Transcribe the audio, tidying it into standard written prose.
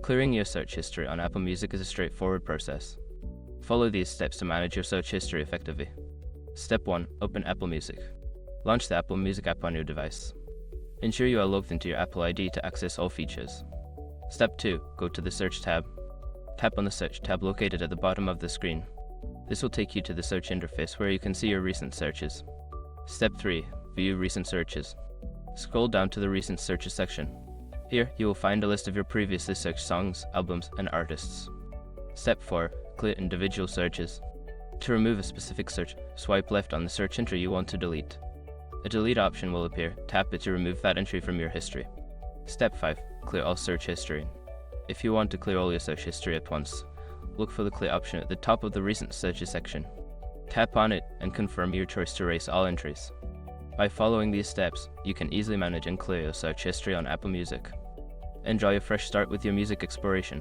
Clearing your search history on Apple Music is a straightforward process. Follow these steps to manage your search history effectively. Step 1. Open Apple Music. Launch the Apple Music app on your device. Ensure you are logged into your Apple ID to access all features. Step 2. Go to the Search tab. Tap on the Search tab located at the bottom of the screen. This will take you to the search interface where you can see your recent searches. Step 3. View recent searches. Scroll down to the Recent Searches section. Here, you will find a list of your previously searched songs, albums, and artists. Step 4. Clear individual searches. To remove a specific search, swipe left on the search entry you want to delete. A delete option will appear. Tap it to remove that entry from your history. Step 5. Clear all search history. If you want to clear all your search history at once, look for the Clear option at the top of the Recent Searches section. Tap on it and confirm your choice to erase all entries. By following these steps, you can easily manage and clear your search history on Apple Music. Enjoy a fresh start with your music exploration.